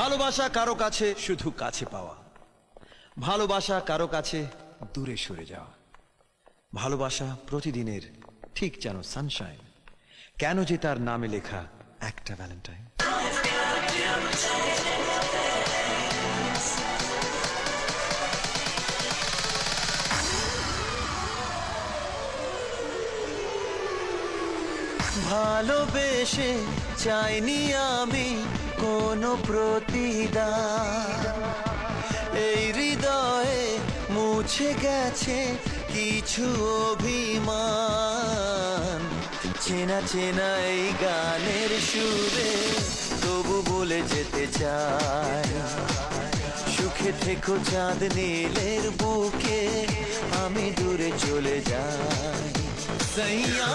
ভালোবাসা কারো কাছে শুধু কাছে পাওয়া, ভালোবাসা কারো কাছে দূরে সরে যাওয়া। ভালোবাসা প্রতিদিনের ঠিক যেন সানশাইন, কেন যে তার নামে লেখা একটা ভ্যালেন্টাইন। ভালোবেসে চাইনি আমি কোনো প্রতিদান, এই হৃদয়ে মুছে গেছে কিছু অভিমান। চেনা চেনা এই গানের সুরে তবু বলে যেতে চাই, সুখে থেকো চাঁদ নীলের বুকে, আমি দূরে চলে যাই। সইয়া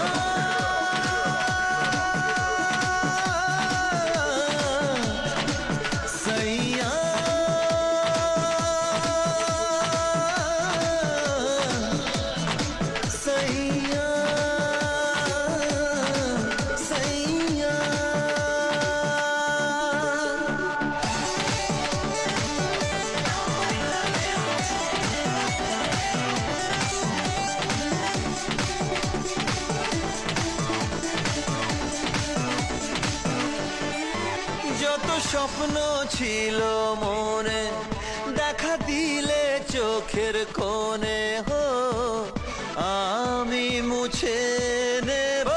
যত স্বপ্ন ছিল মনে, দেখা দিলে চোখের কোণে, হো আমি মুছে নেব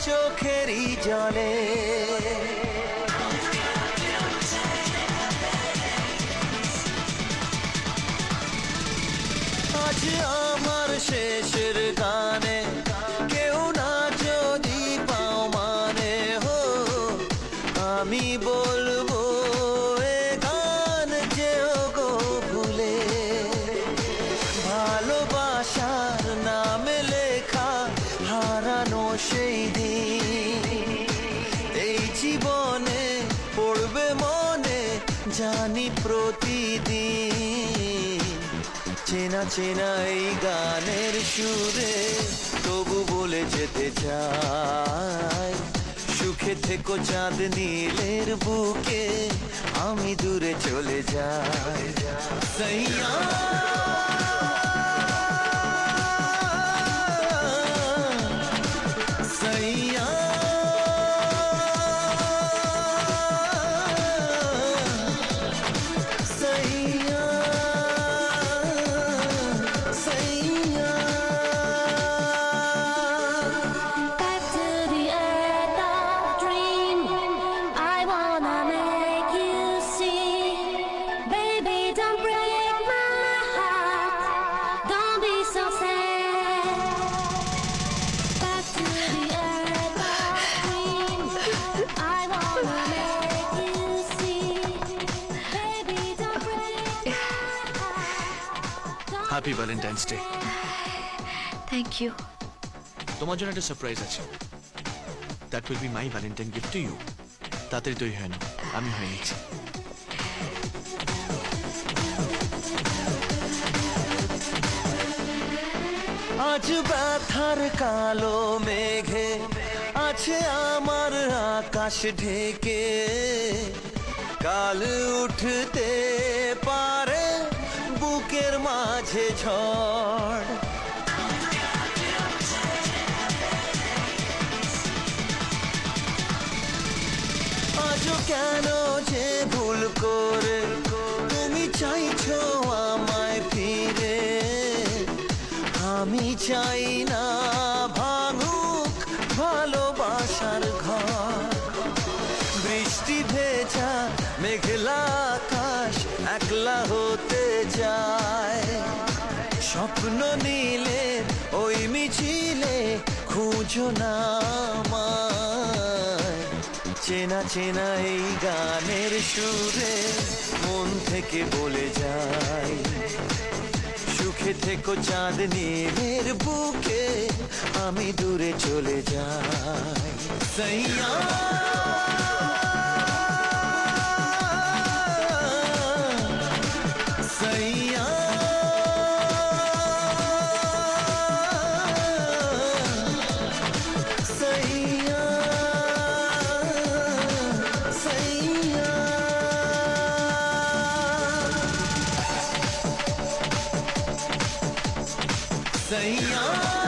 চোখেরই জলে। আজ আমার শেষের গানে কেউ না যদি পাও মানে, হো আমি বলবো এ গান যেও গো ভুলে। ভালোবাসার নামে লেখা হারানো সেই দিন, এই জীবনে পড়বে মনে জানি প্রতিদিন। চেনা চেনা এই গানের সুরে তবু বলে যেতে চাই, সুখে থেকো চাঁদ নীলের বুকে, আমি দূরে চলে যাই। সইয়া সইয়া সইয়া সইয়া। Back to the earth of dream, I wanna make you see. Baby, don't break my heart, don't be so sad. Back to the earth of dream, I wanna make you see. Baby, don't break my heart. Happy Valentine's Day. Thank you. তোমার জন্য একটা surprise আছে, that will be my Valentine gift to you. তাড়াতাড়ি তৈরি হয় না, আমি হয়ে নিচ্ছি। আজ ব্যথার কালো মেঘে আছে আমার আকাশ ঢেকে, কাল উঠতে পারে বুকের মাঝে ঝড়। আজও কেন যে ভুল করে তুমি চাইছো আমায় ফিরে, আমি চাই না ভাঙুক ভালোবাসার ঘর। বৃষ্টি ভেজা মেঘলা আকাশ একলা হতে যায়, স্বপ্ন নিলে ওই মিছিলে খুঁজো না আমায়। চেনা চেনা এই গানের সুরে মন থেকে বলে যায়, সুখে থেকো চাঁদ নীলের বুকে, আমি দূরে চলে যাই। সইয়া সইয়া সইয়া সইয়া। सैया